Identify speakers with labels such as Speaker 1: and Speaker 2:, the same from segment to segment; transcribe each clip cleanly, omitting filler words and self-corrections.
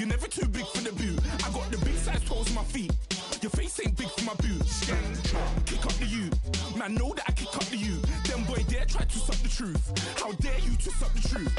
Speaker 1: You're never too big for the boot. I got the big size toes on my feet. Your face ain't big for my boots. Kick up the you. Man, know that I kick up the you. Them boy dare try to suck the truth. How dare you to suck the truth?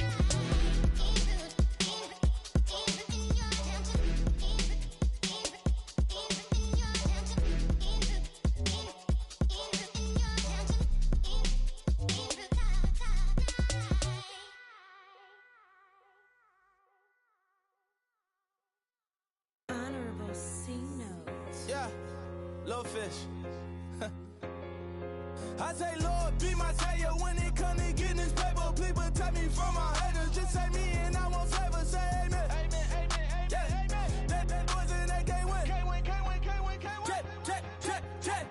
Speaker 2: I say, Lord, be my savior when it come to getting this paper. Please protect me from my haters. Just say me and I won't favor. Say amen. Amen, amen, amen, yeah. Amen. That boys in that game win. Can't win, can't win, can't win, can't win. Jet.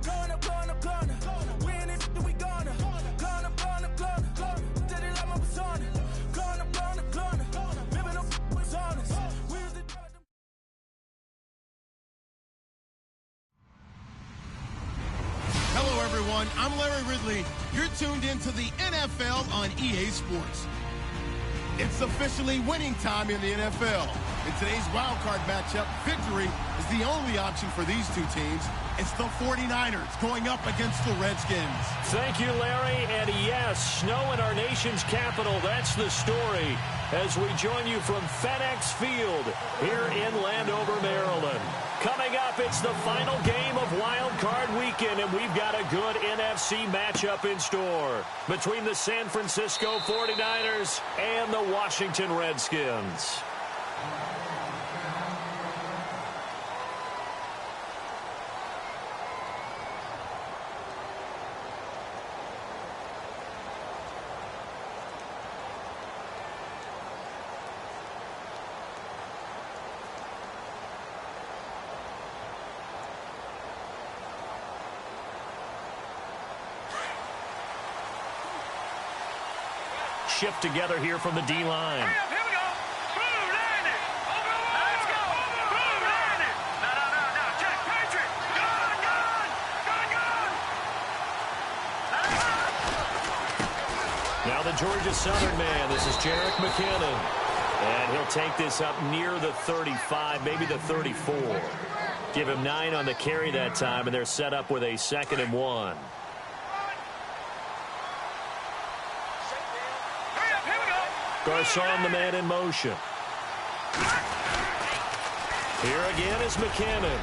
Speaker 2: Going up, going up, going up. We in it, we gonna. Going up, going up, going up. Did it like my persona. Going up, going up, going up. Living up was honest. We was the
Speaker 3: Hello, everyone. I'm Larry Ridley. You're tuned into the NFL on EA Sports. It's officially winning time in the NFL. In today's wildcard matchup, victory is the only option for these two teams. It's the 49ers going up against the Redskins.
Speaker 4: Thank you, Larry. And yes, snow in our nation's capital. That's the story as we join you from FedEx Field here in Landover, Maryland. Coming up, it's the final game of Wild Card Weekend, and we've got a good NFC matchup in store between the San Francisco 49ers and the Washington Redskins. Shift together here from the D-line.
Speaker 5: Here we go. Boom, land it. Over the wall. Let's go. Boom, land it. No. Check. Patriot. Gun.
Speaker 4: Now the Georgia Southern man. This is Jerick McKinnon. And he'll take this up near the 35, maybe the 34. Give him 9 on the carry that time, and they're set up with a 2nd and 1. Garcon, the man in motion. Here again is McKinnon.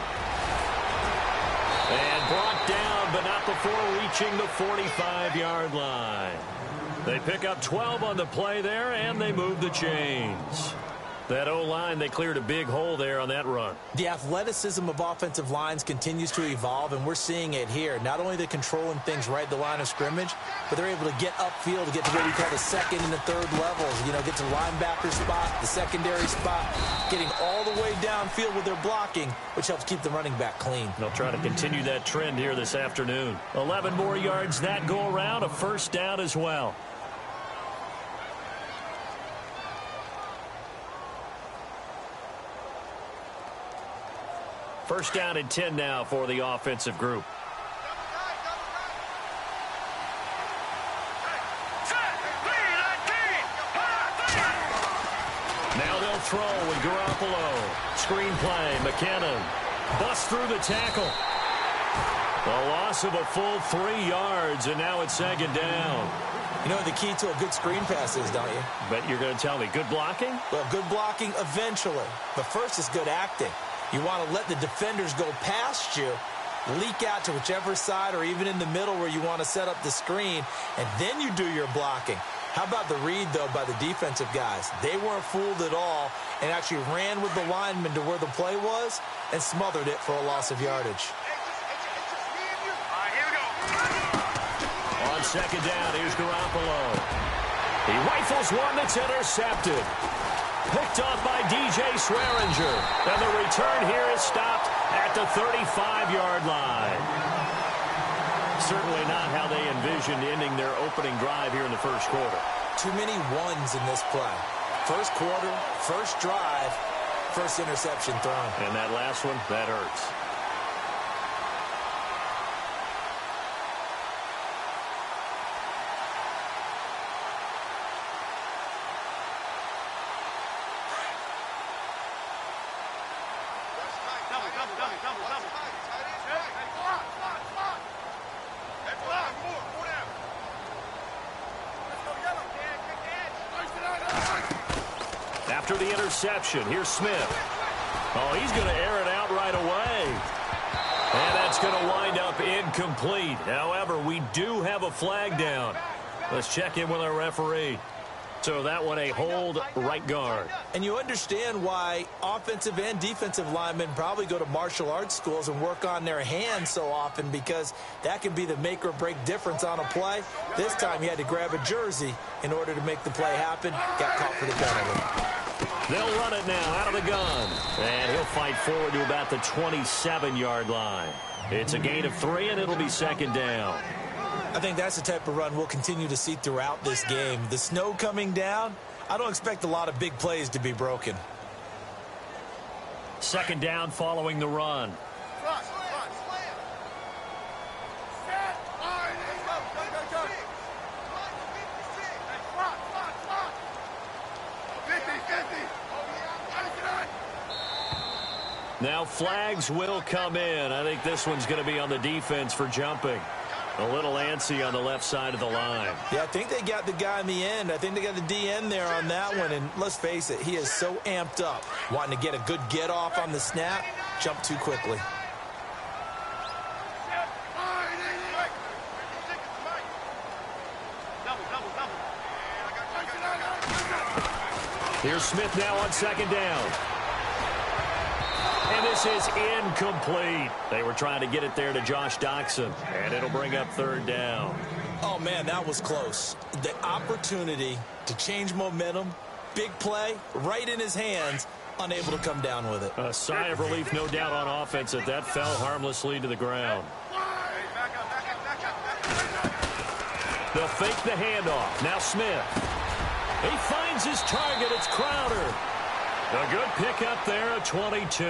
Speaker 4: And brought down, but not before reaching the 45-yard line. They pick up 12 on the play there, and they move the chains. That O-line, they cleared a big hole there on that run.
Speaker 6: The athleticism of offensive lines continues to evolve, and we're seeing it here. Not only they're controlling things right at the line of scrimmage, but they're able to get upfield to get to what we call the 2nd and the 3rd levels. You know, get to the linebacker spot, the secondary spot, getting all the way downfield with their blocking, which helps keep the running back clean.
Speaker 4: They'll try to continue that trend here this afternoon. 11 more yards that go around, a 1st down as well. First down and 10 now for the offensive group. Now they'll throw with Garoppolo. Screen play, McKinnon. Busts through the tackle. A loss of a full 3 yards, and now it's 2nd down.
Speaker 6: You know what the key to a good screen pass is, don't you?
Speaker 4: Bet you're going to tell me. Good blocking?
Speaker 6: Well, good blocking eventually. But first is good acting. You want to let the defenders go past you, leak out to whichever side or even in the middle where you want to set up the screen, and then you do your blocking. How about the read, though, by the defensive guys? They weren't fooled at all and actually ran with the lineman to where the play was and smothered it for a loss of yardage.
Speaker 4: On 2nd down, here's Garoppolo. He rifles one that's intercepted. Picked off by DJ Swearinger. And the return here is stopped at the 35-yard line. Certainly not how they envisioned ending their opening drive here in the first quarter.
Speaker 6: Too many ones in this play. First quarter, first drive, first interception thrown.
Speaker 4: And that last one, that hurts. After the interception, here's Smith. Oh, he's going to air it out right away. And that's going to wind up incomplete. However, we do have a flag down. Let's check in with our referee. So that one a hold right guard.
Speaker 6: And you understand why offensive and defensive linemen probably go to martial arts schools and work on their hands so often, because that can be the make or break difference on a play. This time he had to grab a jersey in order to make the play happen. Got caught for the penalty.
Speaker 4: They'll run it now out of the gun. And he'll fight forward to about the 27-yard line. It's a gain of 3, and it'll be second down.
Speaker 6: I think that's the type of run we'll continue to see throughout this game. The snow coming down, I don't expect a lot of big plays to be broken.
Speaker 4: Second down following the run. Now flags will come in. I think this one's going to be on the defense for jumping. A little antsy on the left side of the line.
Speaker 6: Yeah, I think they got the guy in the end. I think they got the DN there on that one. And let's face it, he is so amped up, wanting to get a good get off on the snap, jump too quickly.
Speaker 4: Here's Smith now on second down. And this is incomplete. They were trying to get it there to Josh Doxson, and it'll bring up third down.
Speaker 6: Oh, man, that was close. The opportunity to change momentum, big play, right in his hands, unable to come down with it.
Speaker 4: A sigh of relief, no doubt, on offense that that fell harmlessly to the ground. They'll fake the handoff. Now Smith. He finds his target. It's Crowder. A good pickup there at 22.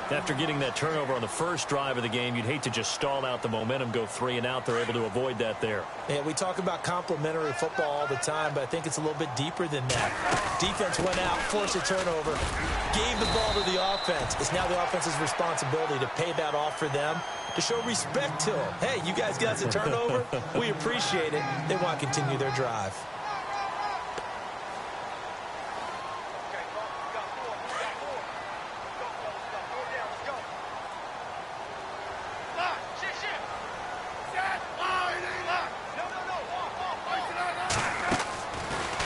Speaker 4: After getting that turnover on the first drive of the game, you'd hate to just stall out the momentum, go 3 and out. They're able to avoid that there.
Speaker 6: Yeah, we talk about complementary football all the time, but I think it's a little bit deeper than that. Defense went out, forced a turnover, gave the ball to the offense. It's now the offense's responsibility to pay that off for them, to show respect to them. Hey, you guys got a turnover? We appreciate it. They want to continue their drive.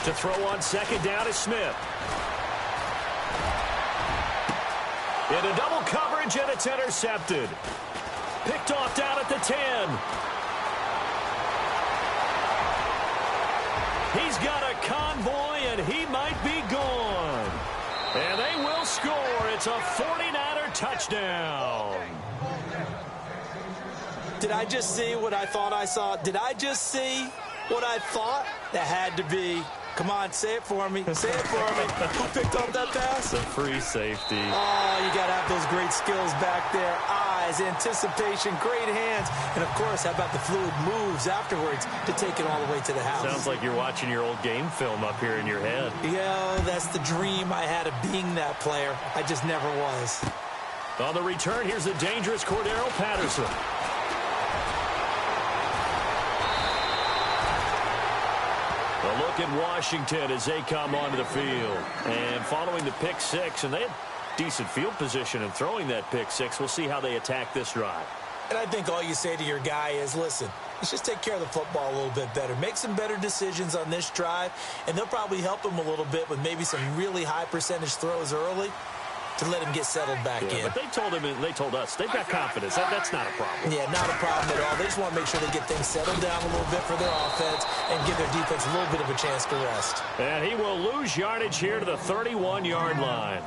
Speaker 4: To throw on second down is Smith. Into double coverage, and it's intercepted. Picked off down at the 10. He's got a convoy, and he might be gone. And they will score. It's a 49er touchdown.
Speaker 6: Did I just see what I thought I saw? Did I just see what I thought? That had to be. Come on, say it for me. Say it for me. Who picked up that pass?
Speaker 4: The free safety.
Speaker 6: Oh, you got to have those great skills back there. Eyes, anticipation, great hands. And, of course, how about the fluid moves afterwards to take it all the way to the house?
Speaker 4: Sounds like you're watching your old game film up here in your head.
Speaker 6: Yeah, that's the dream I had of being that player. I just never was.
Speaker 4: On the return, here's the dangerous Cordero Patterson. A look at Washington as they come onto the field. And following the pick six, and they had decent field position in throwing that pick six. We'll see how they attack this drive.
Speaker 6: And I think all you say to your guy is, listen, let's just take care of the football a little bit better. Make some better decisions on this drive, and they'll probably help him a little bit with maybe some really high percentage throws early to let him get settled back in.
Speaker 4: But they told us, they've got confidence. That's not a problem.
Speaker 6: Yeah, not a problem at all. They just want to make sure they get things settled down a little bit for their offense and give their defense a little bit of a chance to rest.
Speaker 4: And he will lose yardage here to the 31-yard line.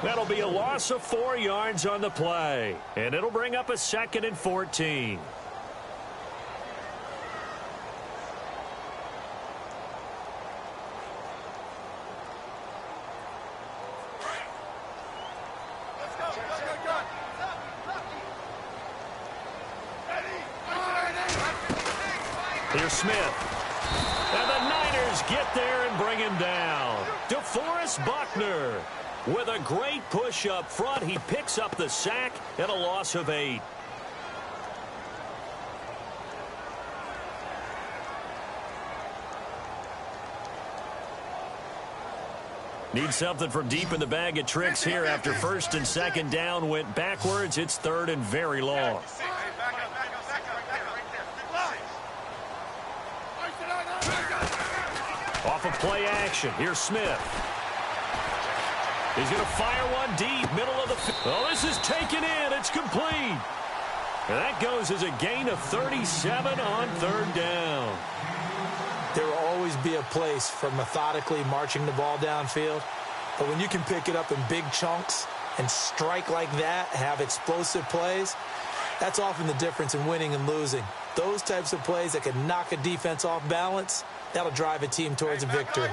Speaker 4: That'll be a loss of 4 yards on the play. And it'll bring up a 2nd and 14. Here's Smith. And the Niners get there and bring him down. DeForest Buckner. With a great push up front, he picks up the sack and a loss of 8. Need something from deep in the bag of tricks here after first and second down went backwards. It's third and very long. Off of play action. Here's Smith. He's going to fire one deep, middle of the field. Oh, this is taken in. It's complete. And that goes as a gain of 37 on third down.
Speaker 6: There will always be a place for methodically marching the ball downfield. But when you can pick it up in big chunks and strike like that, have explosive plays, that's often the difference in winning and losing. Those types of plays that can knock a defense off balance, that'll drive a team towards a victory.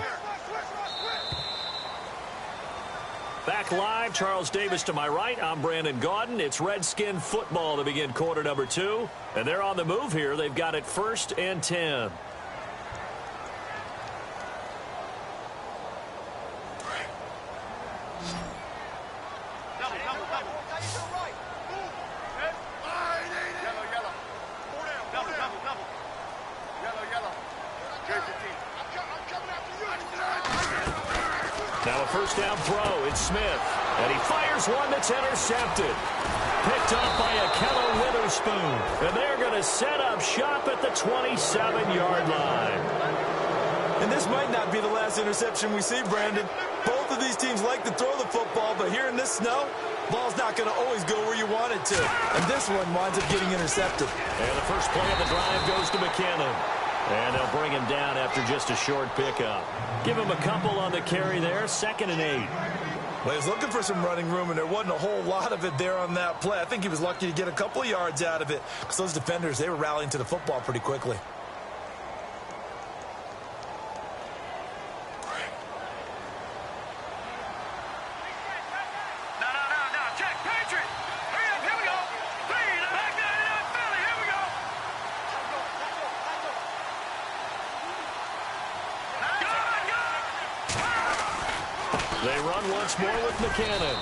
Speaker 4: Back live, Charles Davis to my right. I'm Brandon Gaudin. It's Redskin football to begin quarter number 2. And they're on the move here. They've got it 1st and 10. Now a first down throw. It's Smith. And he fires one that's intercepted. Picked up by Akello Witherspoon. And they're going to set up shop at the 27-yard line.
Speaker 6: And this might not be the last interception we see, Brandon. Both of these teams like to throw the football, but here in this snow, ball's not going to always go where you want it to. And this one winds up getting intercepted.
Speaker 4: And the first play of the drive goes to McKinnon. And they'll bring him down after just a short pickup. Give him a couple on the carry there, 2nd and 8.
Speaker 6: Well, he was looking for some running room, and there wasn't a whole lot of it there on that play. I think he was lucky to get a couple of yards out of it because those defenders, they were rallying to the football pretty quickly.
Speaker 4: They run once more with McKinnon.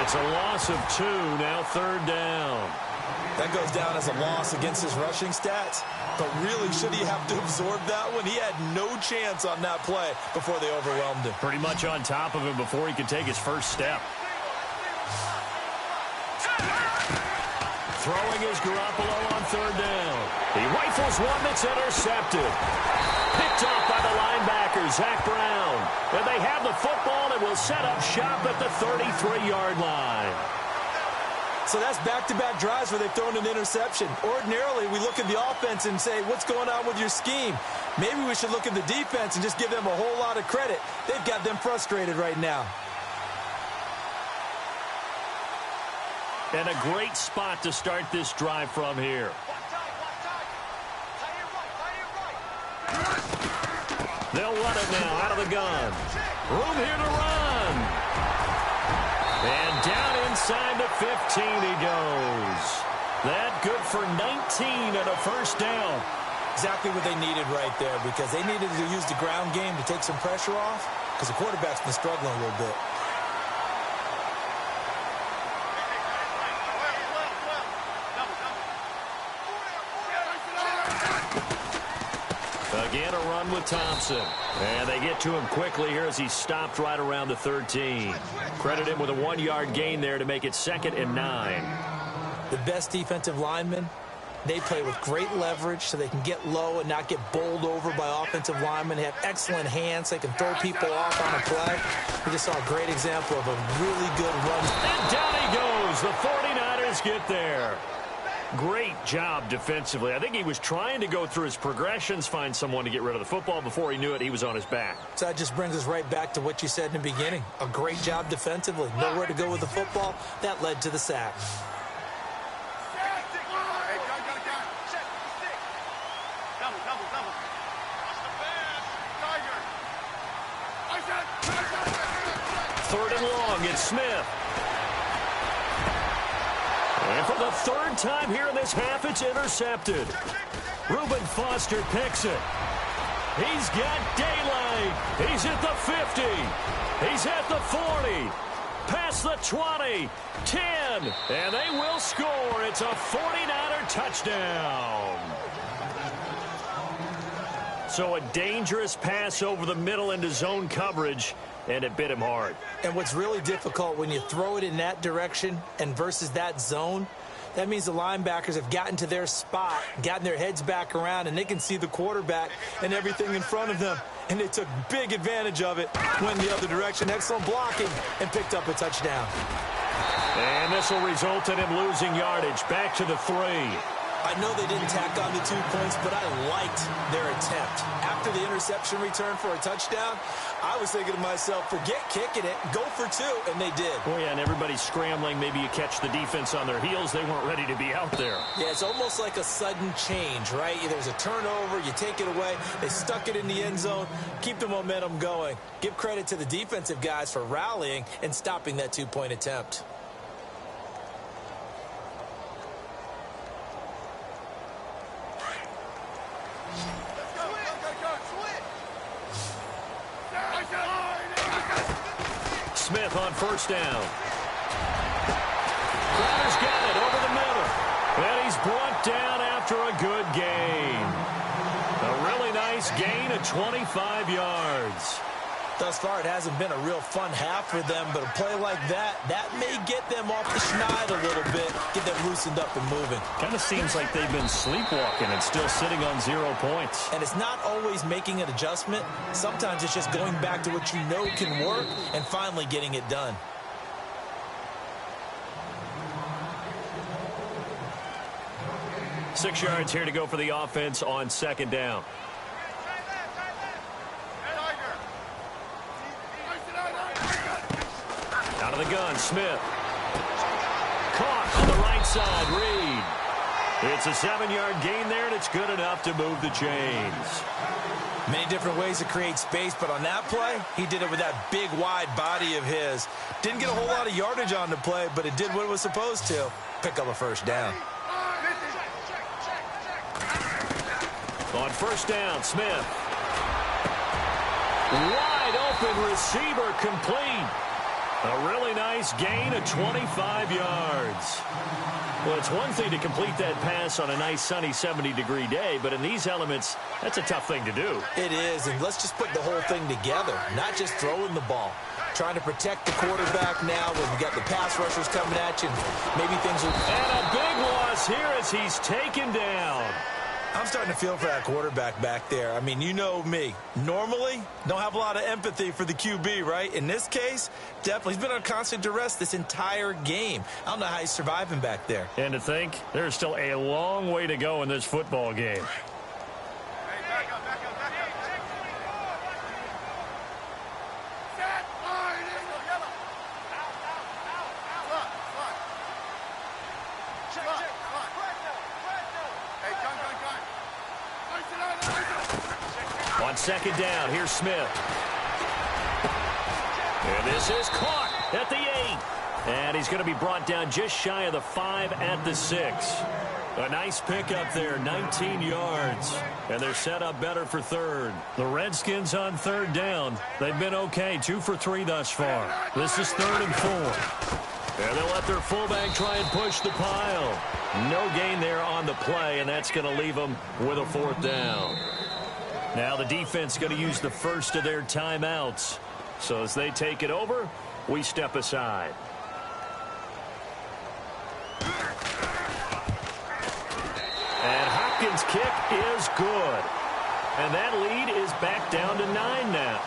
Speaker 4: It's a loss of 2, now 3rd down.
Speaker 6: That goes down as a loss against his rushing stats. But really, should he have to absorb that one? He had no chance on that play before they overwhelmed him.
Speaker 4: Pretty much on top of him before he could take his first step. Throwing is Garoppolo on 3rd down. He rifles one that's intercepted. Picked off by the linebacker, Zach Brown. And they have the football and will set up shop at the 33-yard line.
Speaker 6: So that's back-to-back drives where they've thrown an interception. Ordinarily, we look at the offense and say, what's going on with your scheme? Maybe we should look at the defense and just give them a whole lot of credit. They've got them frustrated right now.
Speaker 4: And a great spot to start this drive from here. They'll run it now out of the gun. Room here to run. And down inside the 15 he goes. That good for 19 and a first down.
Speaker 6: Exactly what they needed right there because they needed to use the ground game to take some pressure off because the quarterback's been struggling a little bit.
Speaker 4: Again, a run with Thompson. And they get to him quickly here as he stopped right around the 13. Credit him with a 1-yard gain there to make it 2nd and 9.
Speaker 6: The best defensive linemen, they play with great leverage so they can get low and not get bowled over by offensive linemen. They have excellent hands. They can throw people off on a play. We just saw a great example of a really good run.
Speaker 4: And down he goes. The 49ers get there. Great job defensively. I think he was trying to go through his progressions, find someone to get rid of the football. Before he knew it, he was on his back.
Speaker 6: So that just brings us right back to what you said in the beginning. A great job defensively. Nowhere to go with the football. That led to the sack.
Speaker 4: Third and long, it's Smith. And for the 3rd time here in this half, it's intercepted. Reuben Foster picks it. He's got daylight. He's at the 50. He's at the 40. Past the 20. 10. And they will score. It's a 49er touchdown. So a dangerous pass over the middle into zone coverage, and it bit him hard.
Speaker 6: And what's really difficult when you throw it in that direction and versus that zone, that means the linebackers have gotten to their spot, gotten their heads back around, and they can see the quarterback and everything in front of them. And they took big advantage of it, went the other direction, excellent blocking, and picked up a touchdown.
Speaker 4: And this will result in him losing yardage. Back to the 3.
Speaker 6: I know they didn't tack on the 2 points, but I liked their attempt. After the interception return for a touchdown, I was thinking to myself, forget kicking it, go for 2, and they did.
Speaker 4: Oh, yeah, and everybody's scrambling. Maybe you catch the defense on their heels. They weren't ready to be out there.
Speaker 6: Yeah, it's almost like a sudden change, right? There's a turnover, you take it away, they stuck it in the end zone, keep the momentum going. Give credit to the defensive guys for rallying and stopping that 2-point attempt.
Speaker 4: Smith on first down. Crowder's got it over the middle. And he's brought down after a good gain. A really nice gain of 25 yards.
Speaker 6: Thus far, it hasn't been a real fun half for them, but a play like that may get them off the schneid a little bit, get them loosened up and moving.
Speaker 4: Kind of seems like they've been sleepwalking and still sitting on 0 points.
Speaker 6: And it's not always making an adjustment. Sometimes it's just going back to what you know can work and finally getting it done.
Speaker 4: Six yards here to go for the offense on second down. Out of the gun, Smith. Caught on the right side, Reed. It's a 7-yard gain there, and it's good enough to move the chains.
Speaker 6: Many different ways to create space, but on that play, he did it with that big, wide body of his. Didn't get a whole lot of yardage on the play, but it did what it was supposed to. Pick up a first down.
Speaker 4: On first down, Smith. Wide open receiver, complete. A really nice gain of 25 yards. Well, it's one thing to complete that pass on a nice sunny 70-degree day, but in these elements, that's a tough thing to do.
Speaker 6: It is, and let's just put the whole thing together, not just throwing the ball. Trying to protect the quarterback now when you got the pass rushers coming at you. Maybe things will...
Speaker 4: And a big loss here as he's taken down.
Speaker 6: I'm starting to feel for that quarterback back there. I mean, you know me. Normally, don't have a lot of empathy for the QB, right? In this case, definitely. He's been on constant duress this entire game. I don't know how he's surviving back there.
Speaker 4: And to think, there's still a long way to go in this football game. On second down, here's Smith. And this is caught at the 8. And he's going to be brought down just shy of the 5 at the 6. A nice pickup there, 19 yards. And they're set up better for third. The Redskins on third down. They've been okay, 2 for 3 thus far. This is 3rd and 4. And they'll let their fullback try and push the pile. No gain there on the play, and that's going to leave them with a 4th down. Now the defense going to use the first of their timeouts. So as they take it over, we step aside. And Hopkins' kick is good. And that lead is back down to 9 now.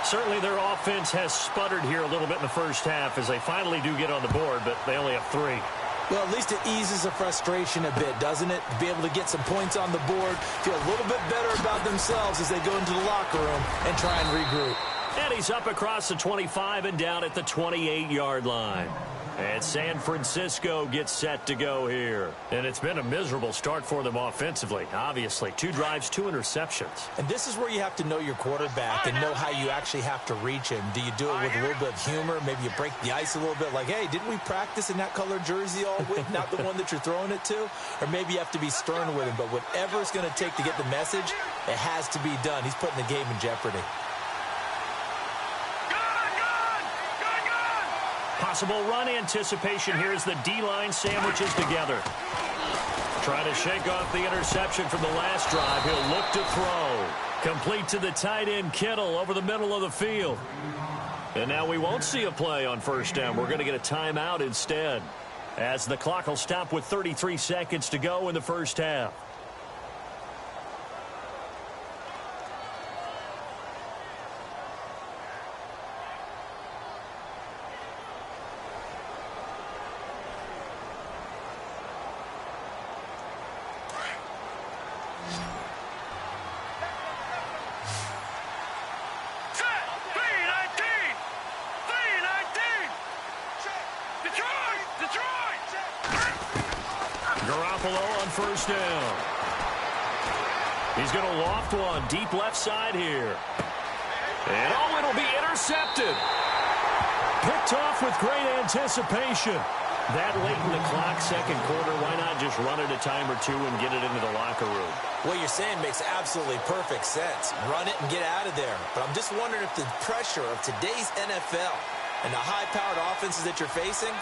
Speaker 4: Certainly their offense has sputtered here a little bit in the first half as they finally do get on the board, but they only have 3.
Speaker 6: Well, at least it eases the frustration a bit, doesn't it? To be able to get some points on the board, feel a little bit better about themselves as they go into the locker room and try and regroup.
Speaker 4: And he's up across the 25 and down at the 28-yard line. And San Francisco gets set to go here. And it's been a miserable start for them offensively, obviously. 2 drives, 2 interceptions.
Speaker 6: And this is where you have to know your quarterback and know how you actually have to reach him. Do you do it with a little bit of humor? Maybe you break the ice a little bit like, hey, didn't we practice in that color jersey all week, not the one that you're throwing it to? Or maybe you have to be stern with him. But whatever it's going to take to get the message, it has to be done. He's putting the game in jeopardy.
Speaker 4: Possible run anticipation here as the D-line sandwiches together. Trying to shake off the interception from the last drive. He'll look to throw. Complete to the tight end, Kittle, over the middle of the field. And now we won't see a play on first down. We're going to get a timeout instead, as the clock will stop with 33 seconds to go in the first half. First down. He's going to loft one deep left side here. And oh, it'll be intercepted. Picked off with great anticipation. That late in the clock, second quarter, why not just run it a time or two and get it into the locker room?
Speaker 6: What you're saying makes absolutely perfect sense. Run it and get out of there. But I'm just wondering if the pressure of today's NFL and the high-powered offenses that you're facing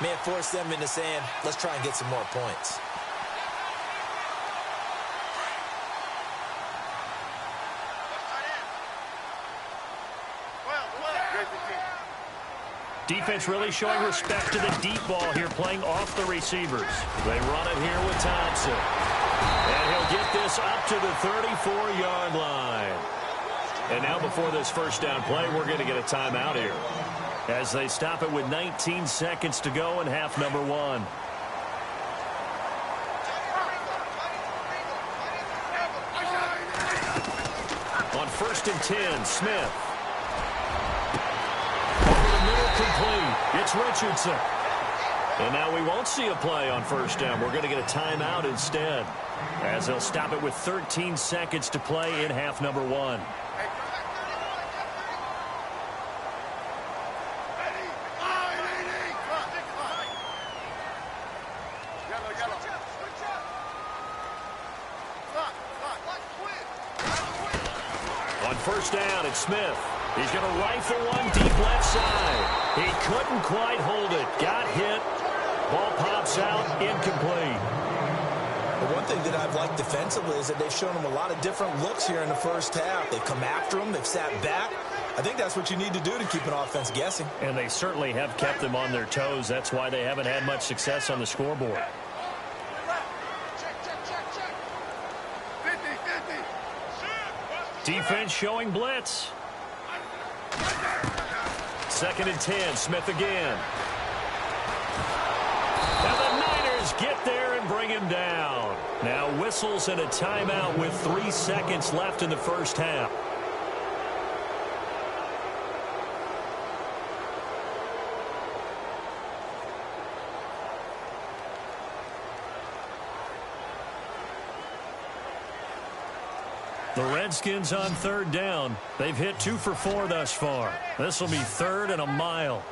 Speaker 6: may have forced them into saying, let's try and get some more points.
Speaker 4: Defense really showing respect to the deep ball here, playing off the receivers. They run it here with Thompson. And he'll get this up to the 34-yard line. And now before this first down play, we're going to get a timeout here, as they stop it with 19 seconds to go in half number 1. On 1st and 10, Smith. Complete. It's Richardson. And now we won't see a play on first down. We're going to get a timeout instead, as they'll stop it with 13 seconds to play in half number 1. On first down, it's Smith. He's going to rifle one deep left side. He couldn't quite hold it. Got hit. Ball pops out. Incomplete.
Speaker 6: The one thing that I've liked defensively is that they've shown him a lot of different looks here in the first half. They've come after him. They've sat back. I think that's what you need to do to keep an offense guessing.
Speaker 4: And they certainly have kept them on their toes. That's why they haven't had much success on the scoreboard. Defense showing blitz. 2nd and 10, Smith again. And the Niners get there and bring him down. Now whistles and a timeout with 3 seconds left in the first half. The Redskins on 3rd down. They've hit 2 for 4 thus far. This will be 3rd and a mile.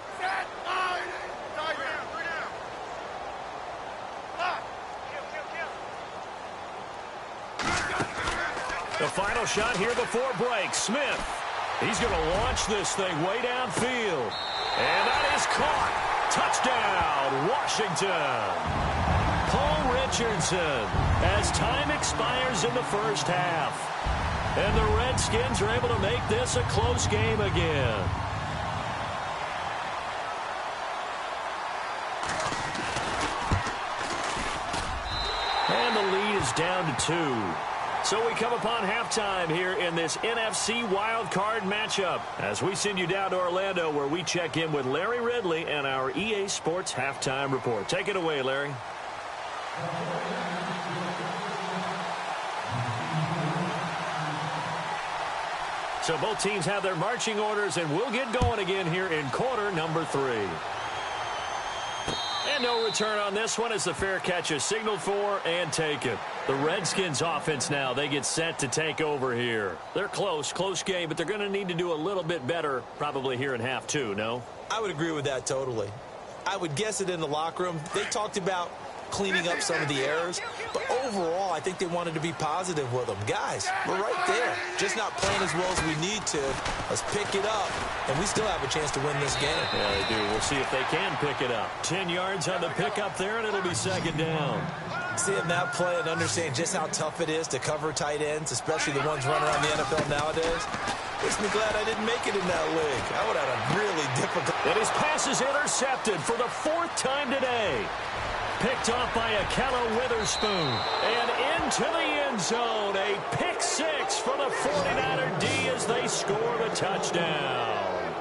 Speaker 4: The final shot here before break. Smith. He's going to launch this thing way downfield. And that is caught. Touchdown, Washington. Paul Richardson, as time expires in the first half. And the Redskins are able to make this a close game again. And the lead is down to 2. So we come upon halftime here in this NFC wildcard matchup, as we send you down to Orlando, where we check in with Larry Ridley and our EA Sports Halftime Report. Take it away, Larry. So both teams have their marching orders, and we'll get going again here in quarter number 3. And no return on this one as the fair catch is signaled for and taken. The Redskins offense now, they get set to take over here. They're close game, but they're going to need to do a little bit better probably here in half two, no?
Speaker 6: I would agree with that totally. I would guess it in the locker room. They talked about cleaning up some of the errors, but overall, I think they wanted to be positive with them. Guys, we're right there. Just not playing as well as we need to. Let's pick it up, and we still have a chance to win this game.
Speaker 4: Yeah, they do. We'll see if they can pick it up. 10 yards on the pickup there, and it'll be second down.
Speaker 6: Seeing that play and understanding just how tough it is to cover tight ends, especially the ones running around the NFL nowadays, makes me glad I didn't make it in that league. I would have had a really difficult...
Speaker 4: And his pass is intercepted for the 4th time today. Picked off by Akella Witherspoon. And into the end zone. A pick 6 for the 49er D as they score the touchdown.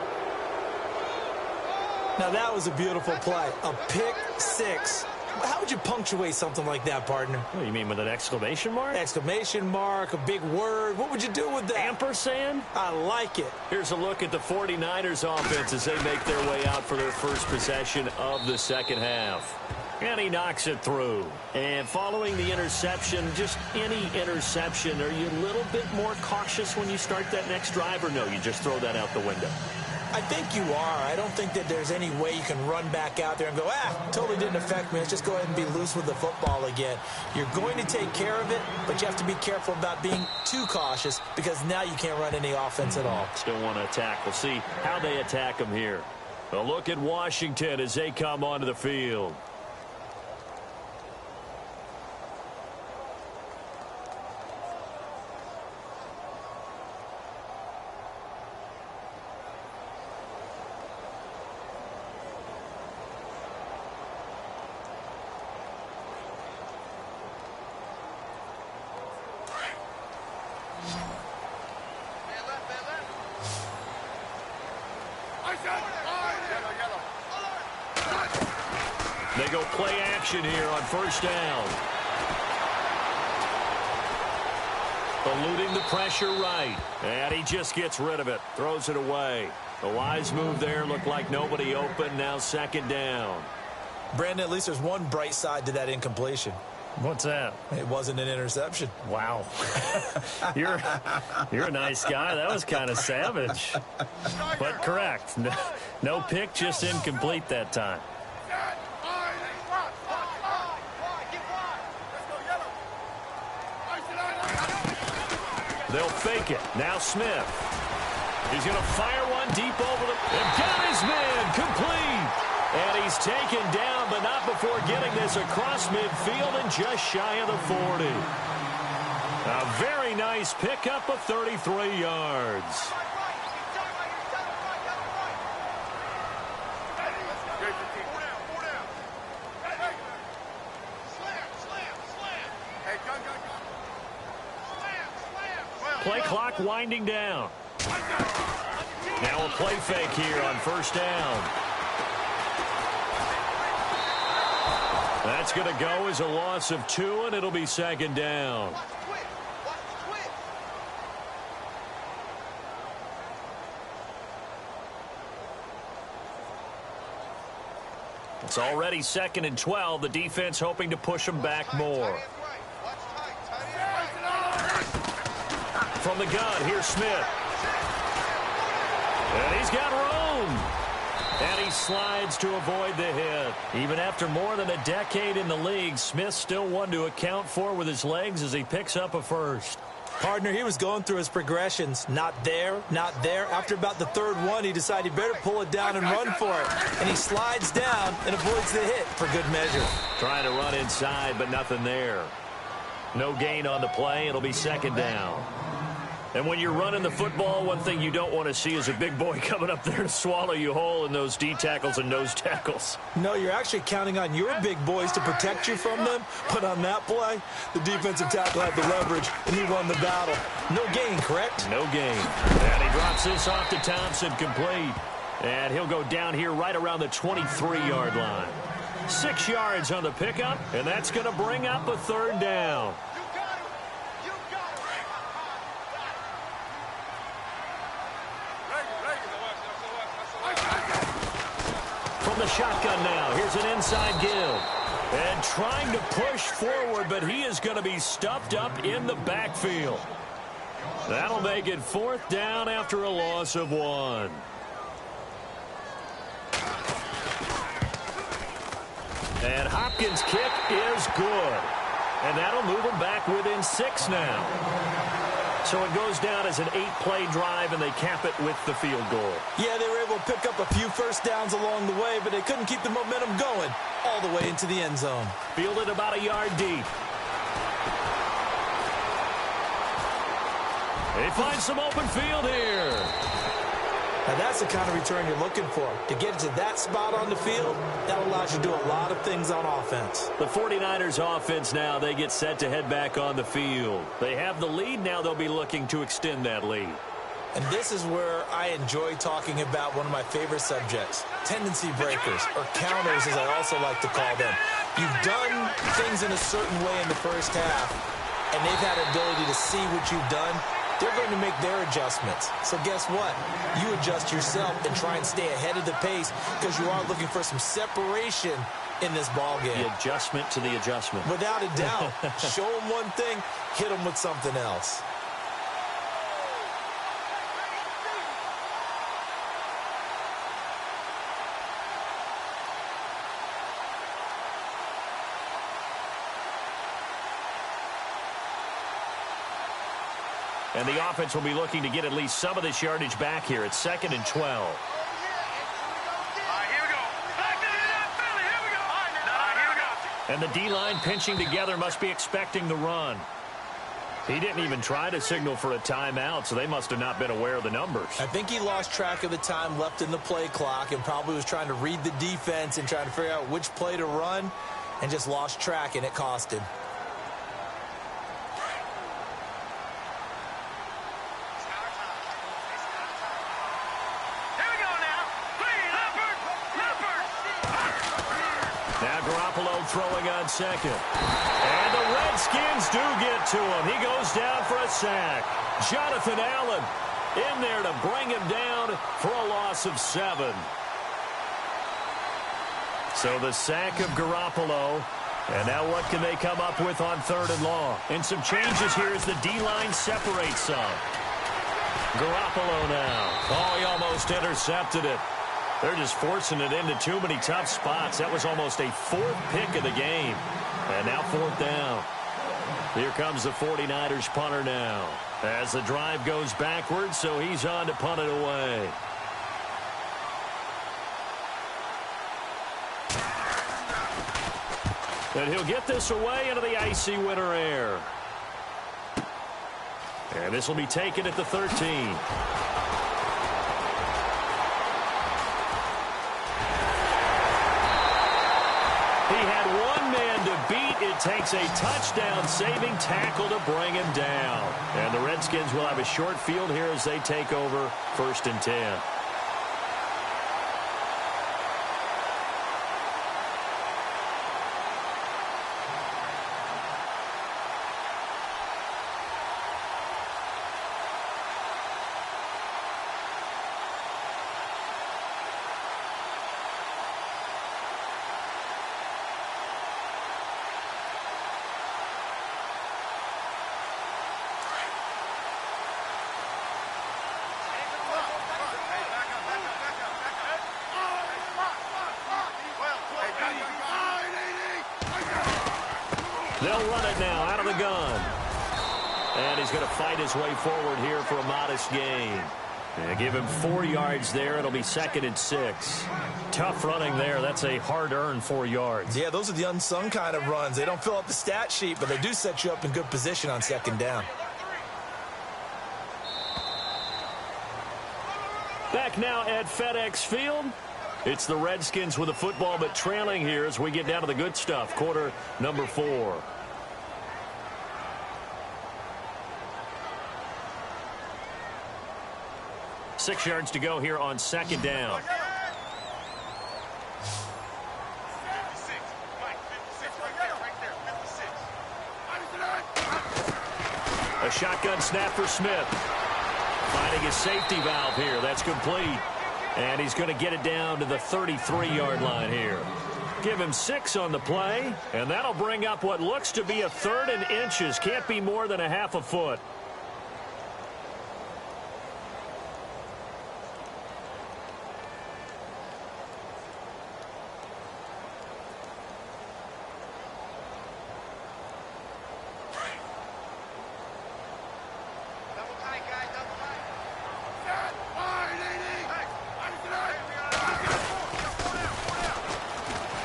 Speaker 6: Now that was a beautiful play. A pick 6. How would you punctuate something like that, partner?
Speaker 4: What do you mean, with an exclamation mark?
Speaker 6: Exclamation mark, a big word. What would you do with that?
Speaker 4: Ampersand?
Speaker 6: I like it.
Speaker 4: Here's a look at the 49ers offense as they make their way out for their first possession of the second half. And he knocks it through. And following the interception, just any interception, are you a little bit more cautious when you start that next drive, or no, you just throw that out the window?
Speaker 6: I think you are. I don't think that there's any way you can run back out there and go, totally didn't affect me. Let's just go ahead and be loose with the football again. You're going to take care of it, but you have to be careful about being too cautious because now you can't run any offense at all.
Speaker 4: Still want to attack. We'll see how they attack them here. A look at Washington as they come onto the field. They go play action here on first down. Eluding the pressure right. And he just gets rid of it. Throws it away. The wise move there. Looked like nobody open. Now second down.
Speaker 6: Brandon, at least there's one bright side to that incompletion.
Speaker 4: What's that?
Speaker 6: It wasn't an interception.
Speaker 4: Wow. You're a nice guy. That was kind of savage. But correct. No pick, just incomplete that time. They'll fake it. Now Smith. He's going to fire one deep over the... And got his man complete. And he's taken down, but not before getting this across midfield and just shy of the 40. A very nice pickup of 33 yards. Play clock winding down. Now a play fake here on first down. That's going to go as a loss of 2, and it'll be second down. It's already 2nd and 12. The defense hoping to push them back more. From the gun, here's Smith. And he's got room. And he slides to avoid the hit. Even after more than a decade in the league, Smith still one to account for with his legs as he picks up a first.
Speaker 6: Partner, he was going through his progressions. Not there, not there. After about the 3rd one, he decided he better pull it down and run for it. And he slides down and avoids the hit for good measure.
Speaker 4: Trying to run inside, but nothing there. No gain on the play. It'll be second down. And when you're running the football, one thing you don't want to see is a big boy coming up there to swallow you whole in those D tackles and nose tackles.
Speaker 6: No, you're actually counting on your big boys to protect you from them. But on that play, the defensive tackle had the leverage, and he won the battle. No gain, correct?
Speaker 4: No gain. And he drops this off to Thompson, complete. And he'll go down here right around the 23-yard line. 6 yards on the pickup, and that's going to bring up a 3rd down. from the shotgun now. Here's an inside give. And trying to push forward, but he is going to be stuffed up in the backfield. That'll make it 4th down after a loss of 1. And Hopkins' kick is good. And that'll move them back within 6 now. So it goes down as an 8-play drive, and they cap it with the field goal.
Speaker 6: Yeah, they were able to pick up a few first downs along the way, but they couldn't keep the momentum going all the way into the end zone.
Speaker 4: Fielded about a yard deep. They find some open field here.
Speaker 6: Now that's the kind of return you're looking for. To get to that spot on the field, that allows you to do a lot of things on offense.
Speaker 4: The 49ers offense now, they get set to head back on the field. They have the lead. Now they'll be looking to extend that lead.
Speaker 6: And this is where I enjoy talking about one of my favorite subjects, tendency breakers, or counters as I also like to call them. You've done things in a certain way in the first half, and they've had an ability to see what you've done. They're going to make their adjustments. So guess what? You adjust yourself and try and stay ahead of the pace because you are looking for some separation in this ball game.
Speaker 4: The adjustment to the adjustment.
Speaker 6: Without a doubt. Show them one thing, hit them with something else.
Speaker 4: And the offense will be looking to get at least some of this yardage back here. It's 2nd and 12.
Speaker 5: All right, here we go. Back to the Philly. Here we go. Here we go.
Speaker 4: And the D-line pinching together must be expecting the run. He didn't even try to signal for a timeout, so they must have not been aware of the numbers.
Speaker 6: I think he lost track of the time left in the play clock and probably was trying to read the defense and trying to figure out which play to run and just lost track, and it cost him.
Speaker 4: Throwing on 2nd. And the Redskins do get to him. He goes down for a sack. Jonathan Allen in there to bring him down for a loss of 7. So the sack of Garoppolo. And now what can they come up with on 3rd and long? And some changes here as the D-line separates some. Garoppolo now. Oh, he almost intercepted it. They're just forcing it into too many tough spots. That was almost a 4th pick of the game. And now 4th down. Here comes the 49ers punter now. As the drive goes backwards, so he's on to punt it away. And he'll get this away into the icy winter air. And this will be taken at the 13. He had one man to beat. It takes a touchdown-saving tackle to bring him down. And the Redskins will have a short field here as they take over 1st and 10. They'll run it now out of the gun. And he's going to fight his way forward here for a modest gain. And give him 4 yards there. It'll be 2nd and 6. Tough running there. That's a hard-earned 4 yards.
Speaker 6: Yeah, those are the unsung kind of runs. They don't fill up the stat sheet, but they do set you up in good position on 2nd down.
Speaker 4: Back now at FedEx Field. It's the Redskins with the football, but trailing here as we get down to the good stuff. Quarter number 4. Six yards to go here on 2nd down. A shotgun snap for Smith. Finding his safety valve here. That's complete. And he's going to get it down to the 33-yard line here. Give him 6 on the play, and that'll bring up what looks to be a 3rd and inches. Can't be more than a half a foot.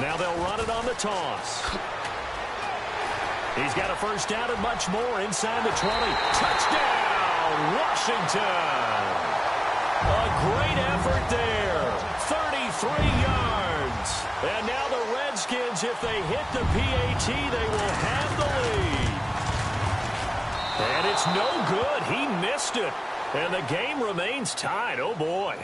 Speaker 4: Now they'll run it on the toss. He's got a first down and much more inside the 20. Touchdown, Washington. A great effort there. 33 yards. And now the Redskins, if they hit the PAT, they will have the lead. And it's no good. He missed it. And the game remains tied. Oh, boy.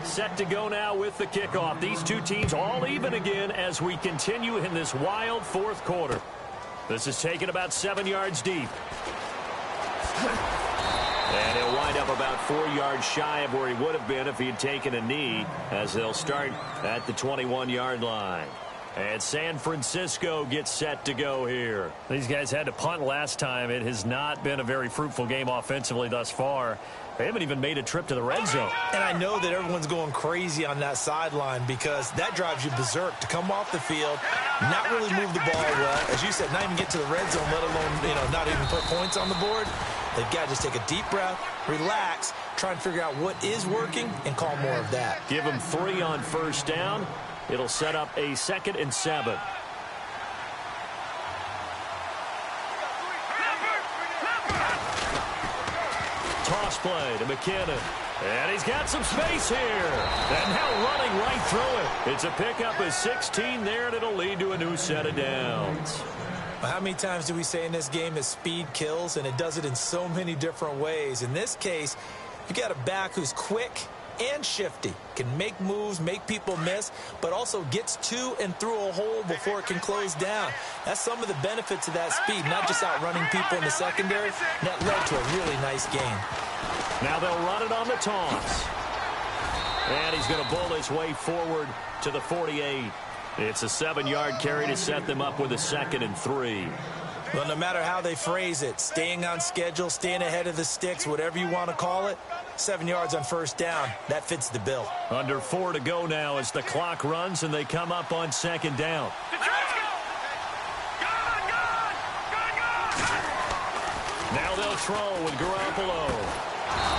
Speaker 4: Set to go now with the kickoff. These two teams all even again as we continue in this wild 4th quarter. This is taken about 7 yards deep. And he'll wind up about 4 yards shy of where he would have been if he had taken a knee, as they'll start at the 21-yard line. And San Francisco gets set to go here.
Speaker 7: These guys had to punt last time. It has not been a very fruitful game offensively thus far. They haven't even made a trip to the red zone.
Speaker 6: And I know that everyone's going crazy on that sideline because that drives you berserk to come off the field, not really move the ball well. As you said, not even get to the red zone, let alone, not even put points on the board. They've got to just take a deep breath, relax, try and figure out what is working, and call more of that.
Speaker 4: Give them 3 on first down. It'll set up a 2nd and 7. Toss play to McKinnon. And he's got some space here. And now running right through it. It's a pickup of 16 there, and it'll lead to a new set of downs.
Speaker 6: How many times do we say in this game that speed kills, and it does it in so many different ways? In this case, you got a back who's quick and shifty, can make moves, make people miss, but also gets to and through a hole before it can close down. That's some of the benefits of that speed, not just outrunning people in the secondary. That led to a really nice game.
Speaker 4: Now they'll run it on the toss. And he's going to bull his way forward to the 48. It's a 7-yard carry to set them up with a 2nd and 3.
Speaker 6: Well, no matter how they phrase it, staying on schedule, staying ahead of the sticks, whatever you want to call it, 7 yards on first down, that fits the bill.
Speaker 4: Under 4 to go now as the clock runs and they come up on 2nd down. Now they'll throw with Garoppolo.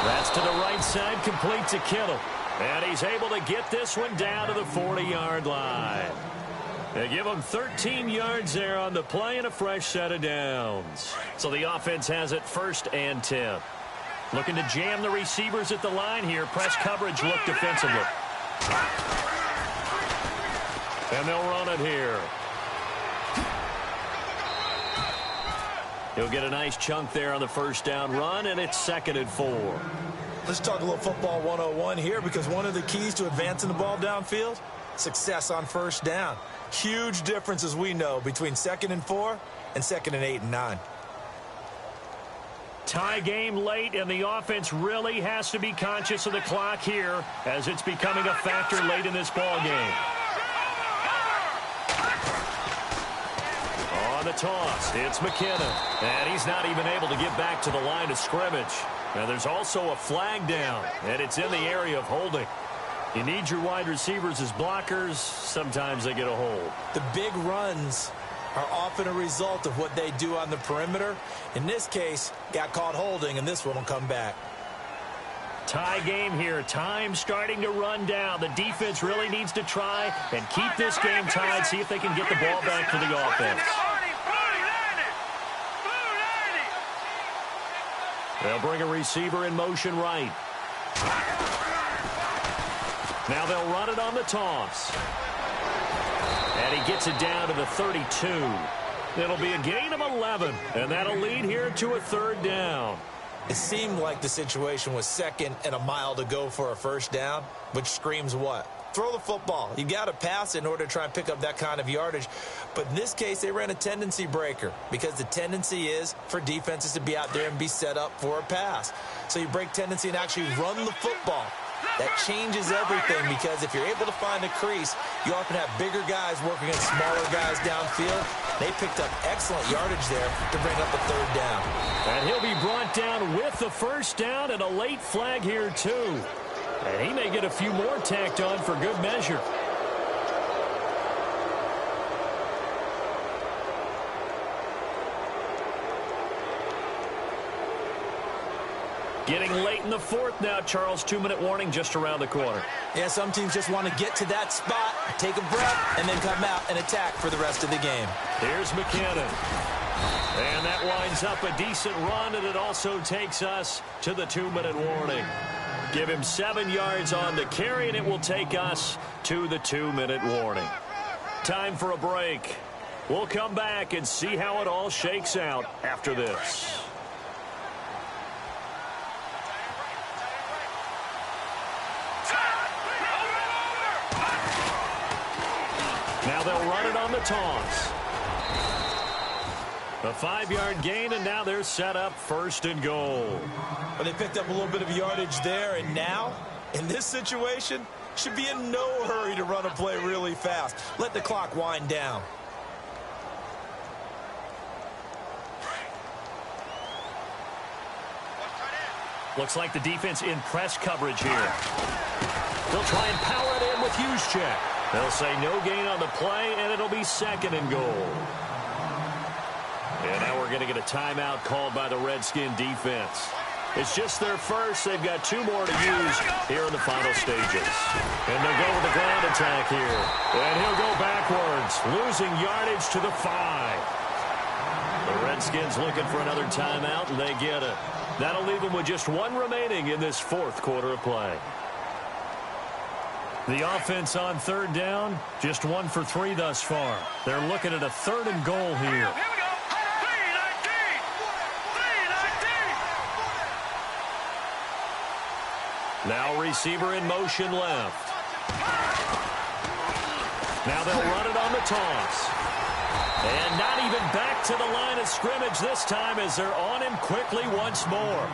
Speaker 4: That's to the right side, complete to Kittle. And he's able to get this one down to the 40-yard line. They give him 13 yards there on the play and a fresh set of downs. So the offense has it 1st and 10. Looking to jam the receivers at the line here. Press coverage look defensively. And they'll run it here. He'll get a nice chunk there on the first down run, and it's 2nd and 4.
Speaker 6: Let's talk a little football 101 here, because one of the keys to advancing the ball downfield, success on first down. Huge difference, as we know, between 2nd and 4 and 2nd and 8 and 9.
Speaker 4: Tie game late, and the offense really has to be conscious of the clock here as it's becoming a factor late in this ball game. On the toss, it's McKinnon, and he's not even able to get back to the line of scrimmage. Now there's also a flag down, and it's in the area of holding. You need your wide receivers as blockers. Sometimes they get a hold.
Speaker 6: The big runs are often a result of what they do on the perimeter. In this case, got caught holding, and this one will come back.
Speaker 4: Tie game here. Time starting to run down. The defense really needs to try and keep this game tied, see if they can get the ball back for the offense. They'll bring a receiver in motion right. Now they'll run it on the toss. And he gets it down to the 32. It'll be a gain of 11, and that'll lead here to a 3rd down.
Speaker 6: It seemed like the situation was 2nd and a mile to go for a first down, which screams what? throw the football. You got to pass in order to try and pick up that kind of yardage. But in this case, they ran a tendency breaker because the tendency is for defenses to be out there and be set up for a pass. So you break tendency and actually run the football. That changes everything because if you're able to find a crease, you often have bigger guys working against smaller guys downfield. They picked up excellent yardage there to bring up a third down.
Speaker 4: And he'll be brought down with the first down and a late flag here, too. And he may get a few more tacked on for good measure. Getting late in the fourth now, Charles. 2-minute warning just around the corner.
Speaker 6: Yeah, some teams just want to get to that spot, take a breath, and then come out and attack for the rest of the game.
Speaker 4: Here's McKinnon. And that winds up a decent run, and it also takes us to the 2-minute warning. Give him 7 yards on the carry, and it will take us to the 2-minute warning. Time for a break. We'll come back and see how it all shakes out after this. Now they'll run it on the toss. A 5-yard gain, and now they're set up 1st and goal.
Speaker 6: Well, they picked up a little bit of yardage there, and now, in this situation, should be in no hurry to run a play really fast. Let the clock wind down.
Speaker 4: Looks like the defense in press coverage here. They'll try and power it in with Juszczyk. They'll say no gain on the play, and it'll be 2nd and goal. And now we're going to get a timeout called by the Redskin defense. It's just their first. They've got 2 more to use here in the final stages. And they'll go with the ground attack here. And he'll go backwards, losing yardage to the 5. The Redskins looking for another timeout, and they get it. That'll leave them with just 1 remaining in this 4th quarter of play. The offense on 3rd down, just 1 for 3 thus far. They're looking at a 3rd and goal here. Now receiver in motion left. Now they'll run it on the toss. And not even back to the line of scrimmage this time as they're on him quickly once more.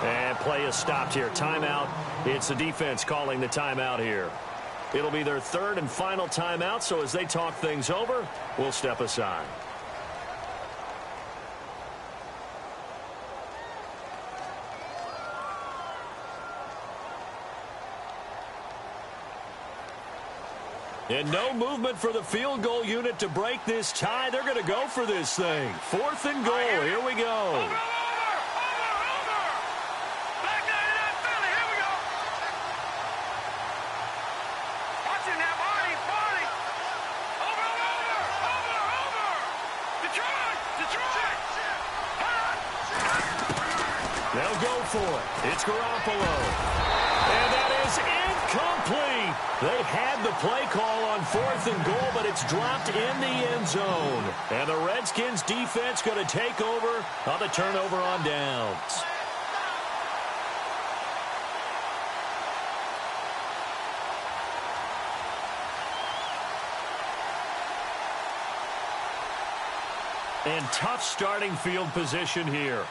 Speaker 4: And play is stopped here. Timeout. It's the defense calling the timeout here. It'll be their 3rd and final timeout, so as they talk things over, we'll step aside. And no movement for the field goal unit to break this tie. They're going to go for this thing. 4th and goal. Here we go. They'll go for it. It's Garoppolo. And that is incomplete. They had the play call on 4th and goal, but it's dropped in the end zone. And the Redskins defense going to take over on the turnover on downs. And tough starting field position here.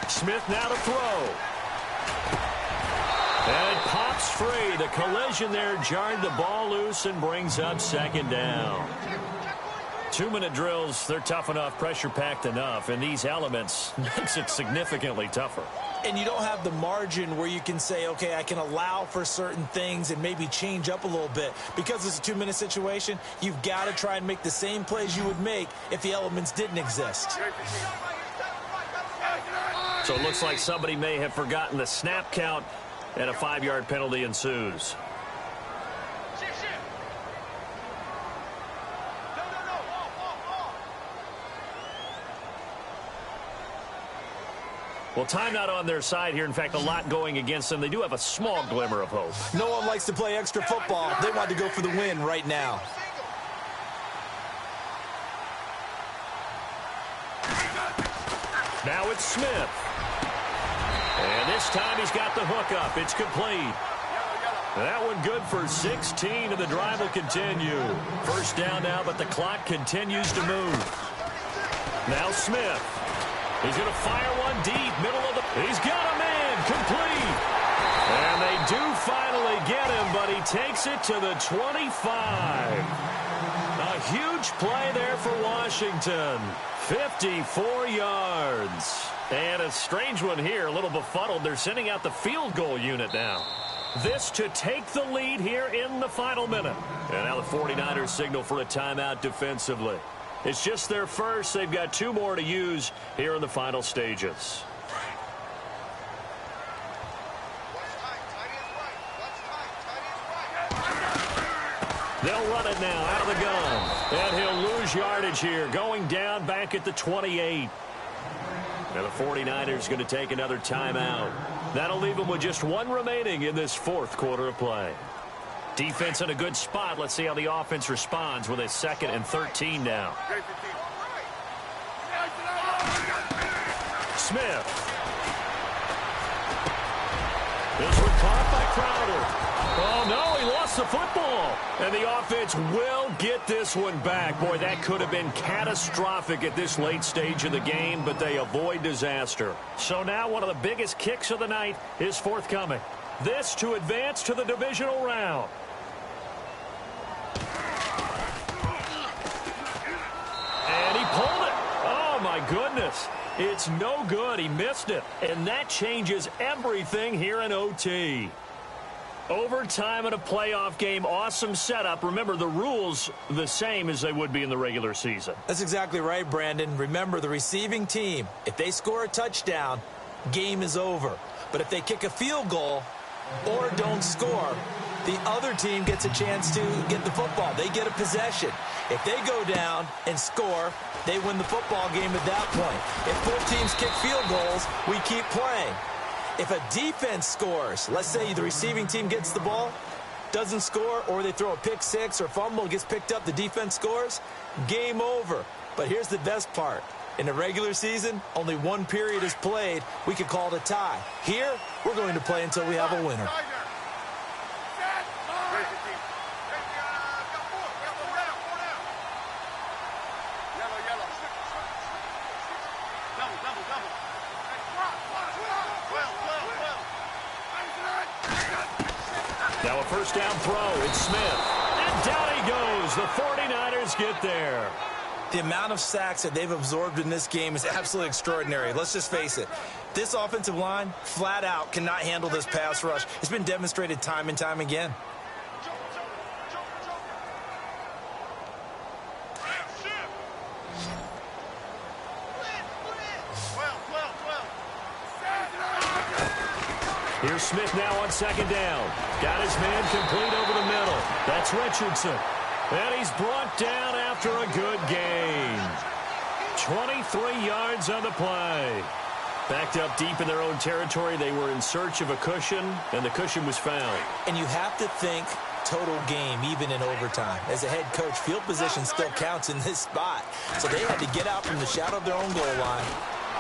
Speaker 4: Smith now to throw. And it pops free. The collision there jarred the ball loose and brings up 2nd down. 2-minute drills, they're tough enough, pressure-packed enough, and these elements makes it significantly tougher.
Speaker 6: And you don't have the margin where you can say, okay, I can allow for certain things and maybe change up a little bit. Because it's a 2-minute situation, you've got to try and make the same plays you would make if the elements didn't exist.
Speaker 4: So it looks like somebody may have forgotten the snap count, and a 5-yard penalty ensues. Well, time not on their side here. In fact, a lot going against them. They do have a small glimmer of hope.
Speaker 6: No one likes to play extra football. They want to go for the win right now.
Speaker 4: Now it's Smith. And this time he's got the hook up. It's complete. That one good for 16, and the drive will continue. First down now, but the clock continues to move. Now Smith. He's going to fire one deep, middle of the... He's got a man, complete. And they do finally get him, but he takes it to the 25. A huge play there for Washington. 54 yards. And a strange one here, a little befuddled. They're sending out the field goal unit now. This to take the lead here in the final minute. And now the 49ers signal for a timeout defensively. It's just their first. They've got 2 more to use here in the final stages. They'll run it now out of the gun. And he'll lose yardage here, going down back at the 28. And the 49ers going to take another timeout. That'll leave them with just 1 remaining in this 4th quarter of play. Defense in a good spot. Let's see how the offense responds with a 2nd and 13 now. Smith. This one caught by Crowder. Oh, no, he lost the football. And the offense will get this one back. Boy, that could have been catastrophic at this late stage of the game, but they avoid disaster. So now one of the biggest kicks of the night is forthcoming. This to advance to the divisional round. And he pulled it. Oh, my goodness. It's no good. He missed it. And that changes everything here in OT. Overtime in a playoff game, awesome setup. Remember, the rules the same as they would be in the regular season.
Speaker 6: That's exactly right, Brandon. Remember, the receiving team, if they score a touchdown, game is over. But if they kick a field goal or don't score, the other team gets a chance to get the football. They get a possession. If they go down and score, they win the football game at that point. If both teams kick field goals, we keep playing. If a defense scores, let's say the receiving team gets the ball, doesn't score, or they throw a pick six or fumble, gets picked up, the defense scores, game over. But here's the best part. In the regular season, only 1 period is played. We could call it a tie. Here, we're going to play until we have a winner.
Speaker 4: Now a first down throw. It's Smith. And down he goes. The 49ers get there.
Speaker 6: The amount of sacks that they've absorbed in this game is absolutely extraordinary. Let's just face it. This offensive line, flat out, cannot handle this pass rush. It's been demonstrated time and time again.
Speaker 4: Here's Smith now on 2nd down. Got his man complete over the middle. That's Richardson. And he's brought down after a good gain. 23 yards on the play. Backed up deep in their own territory. They were in search of a cushion, and the cushion was found.
Speaker 6: And you have to think total game, even in overtime. As a head coach, field position still counts in this spot. So they had to get out from the shadow of their own goal line,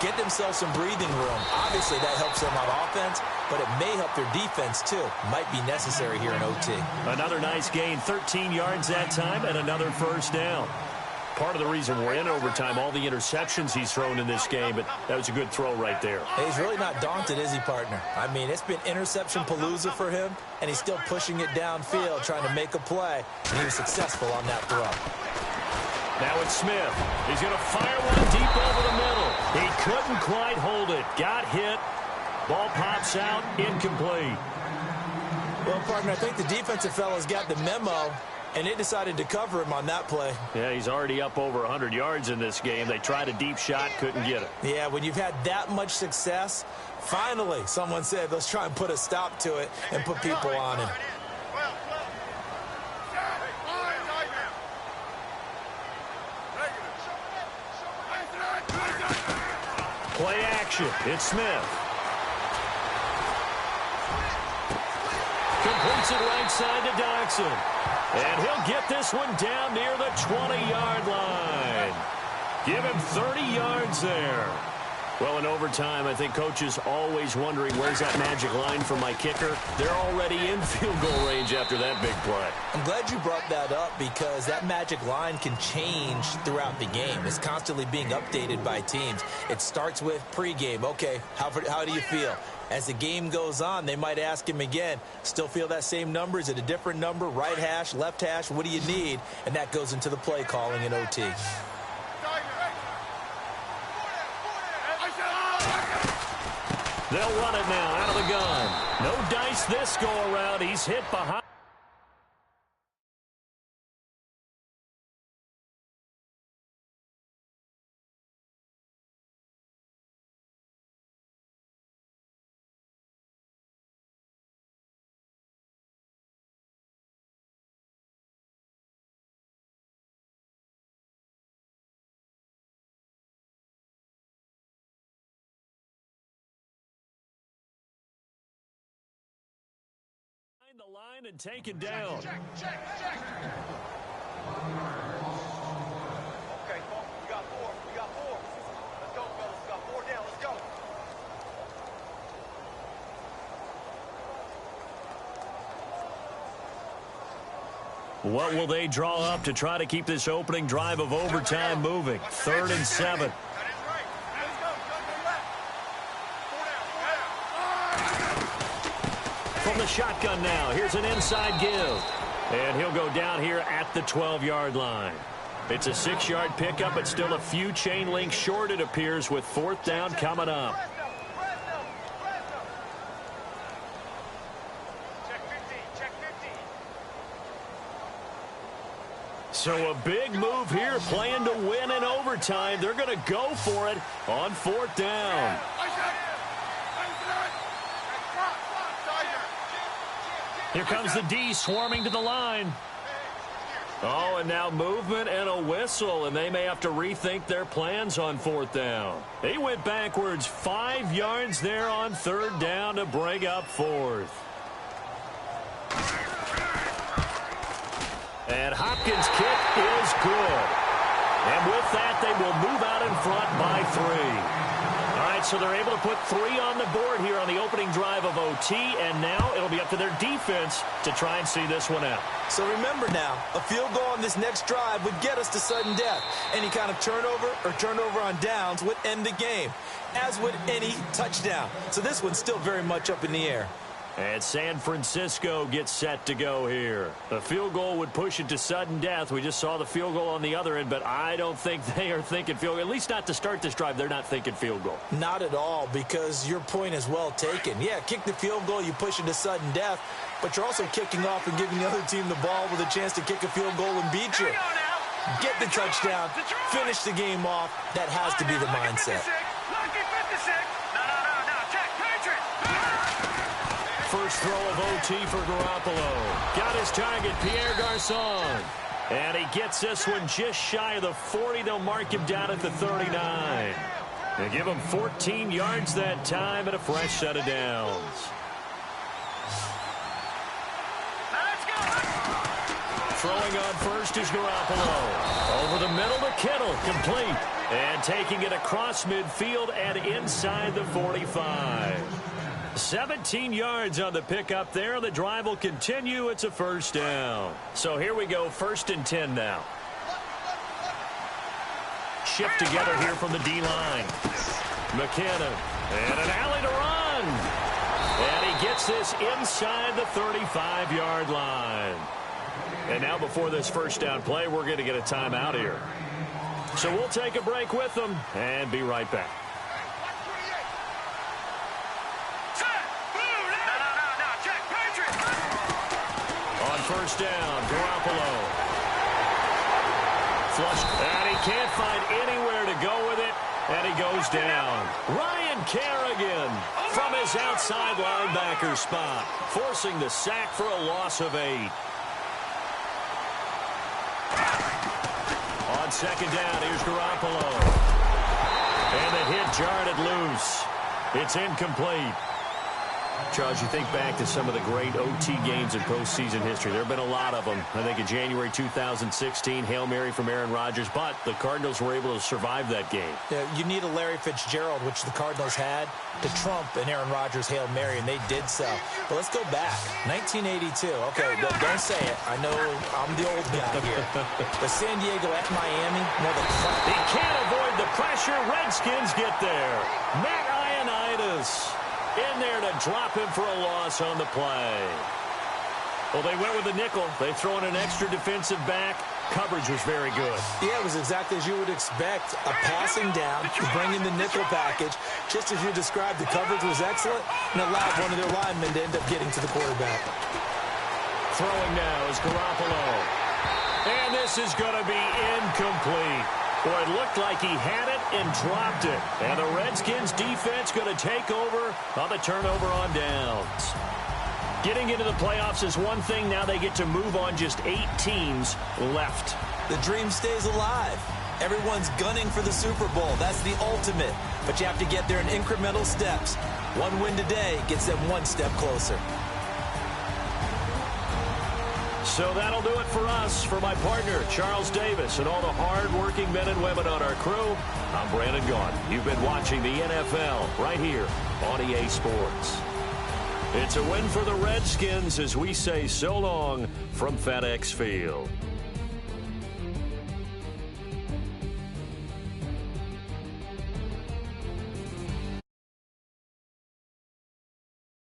Speaker 6: get themselves some breathing room. Obviously, that helps them on offense, but it may help their defense, too. Might be necessary here in OT.
Speaker 4: Another nice gain, 13 yards that time, and another first down. Part of the reason we're in overtime, all the interceptions he's thrown in this game, but that was a good throw right there.
Speaker 6: Hey, he's really not daunted, is he, partner? I mean, it's been interception palooza for him, and he's still pushing it downfield, trying to make a play, and he was successful on that throw.
Speaker 4: Now it's Smith. He's going to fire one deep over the middle. He couldn't quite hold it. Got hit. Ball pops out. Incomplete.
Speaker 6: Well, partner, I think the defensive fellas got the memo, and they decided to cover him on that play.
Speaker 4: Yeah, he's already up over 100 yards in this game. They tried a deep shot, couldn't get it.
Speaker 6: Yeah, when you've had that much success, finally someone said, let's try and put a stop to it and put people on him.
Speaker 4: Play action. It's Smith. Completes it right side to Dodson. And he'll get this one down near the 20-yard line. Give him 30 yards there. Well, in overtime, I think coaches always wondering, where's that magic line for my kicker? They're already in field goal range after that big play.
Speaker 6: I'm glad you brought that up because that magic line can change throughout the game. It's constantly being updated by teams. It starts with pregame. Okay, how do you feel? As the game goes on, they might ask him again, still feel that same number? Is it a different number? Right hash, left hash? What do you need? And that goes into the play calling in OT.
Speaker 4: They'll run it now out of the gun. No dice this go-around. He's hit behind. The line and taken down.
Speaker 5: Check. Okay, we got four. Let's go, fellas. We got 4 down. Let's go.
Speaker 4: What will they draw up to try to keep this opening drive of overtime moving? 3rd and 7. From the shotgun now, here's an inside give. And he'll go down here at the 12-yard line. It's a 6-yard pickup, but still a few chain links short, it appears, with 4th down coming up.
Speaker 5: Check 15.
Speaker 4: So a big move here, playing to win in overtime. They're going to go for it on 4th down. Here comes the D swarming to the line. Oh, and now movement and a whistle, and they may have to rethink their plans on 4th down. They went backwards 5 yards there on 3rd down to bring up 4th. And Hopkins' kick is good. And with that, they will move out in front by 3. All right, so they're able to put 3 on the board here on the opening drive of OT, and now it'll be up to their defense to try and see this one out.
Speaker 6: So remember now, a field goal on this next drive would get us to sudden death. Any kind of turnover or turnover on downs would end the game, as would any touchdown. So this one's still very much up in the air.
Speaker 4: And San Francisco gets set to go here. A field goal would push it to sudden death. We just saw the field goal on the other end, but I don't think they are thinking field goal. At least not to start this drive. They're not thinking field goal.
Speaker 6: Not at all, because your point is well taken. Yeah, kick the field goal, you push it to sudden death, but you're also kicking off and giving the other team the ball with a chance to kick a field goal and beat you. Get the touchdown, finish the game off. That has to be the mindset.
Speaker 4: First throw of OT for Garoppolo. Got his target, Pierre Garçon. And he gets this one just shy of the 40. They'll mark him down at the 39. They give him 14 yards that time and a fresh set of downs. Throwing on first is Garoppolo. Over the middle to Kittle, complete. And taking it across midfield and inside the 45. 17 yards on the pickup there. The drive will continue. It's a first down. So here we go, 1st and 10 now. Shift together here from the D-line. McKinnon. And an alley to run. And he gets this inside the 35-yard line. And now before this first down play, we're going to get a timeout here. So we'll take a break with them and be right back. First down, Garoppolo. Flush, and he can't find anywhere to go with it, and he goes down. Ryan Kerrigan from his outside linebacker spot, forcing the sack for a loss of 8. On 2nd down, here's Garoppolo. And the hit jarred it loose. It's incomplete.
Speaker 7: Charles, you think back to some of the great OT games in postseason history. There have been a lot of them. I think in January 2016, Hail Mary from Aaron Rodgers, but the Cardinals were able to survive that game.
Speaker 6: Yeah, you need a Larry Fitzgerald, which the Cardinals had, to trump an Aaron Rodgers Hail Mary, and they did so. But let's go back. 1982. Okay, don't say it. I know I'm the old guy here. The San Diego at Miami.
Speaker 7: He can't avoid the pressure. Redskins get there. Matt Ioannidis in there to drop him for a loss on the play. Well, they went with the nickel. They throw in an extra defensive back. Coverage was very good.
Speaker 6: Yeah, it was exactly as you would expect. A passing down, bring in the nickel package. Just as you described, the coverage was excellent and allowed one of their linemen to end up getting to the quarterback.
Speaker 7: Throwing now is Garoppolo. And this is going to be incomplete. Boy, it looked like he had it and dropped it. And the Redskins defense going to take over on the turnover on downs. Getting into the playoffs is one thing. Now they get to move on. Just 8 teams left.
Speaker 6: The dream stays alive. Everyone's gunning for the Super Bowl. That's the ultimate. But you have to get there in incremental steps. One win today gets them one step closer.
Speaker 7: So that'll do it for us. For my partner, Charles Davis, and all the hard-working men and women on our crew, I'm Brandon Gaudin. You've been watching the NFL right here on EA Sports. It's a win for the Redskins as we say so long from FedEx Field.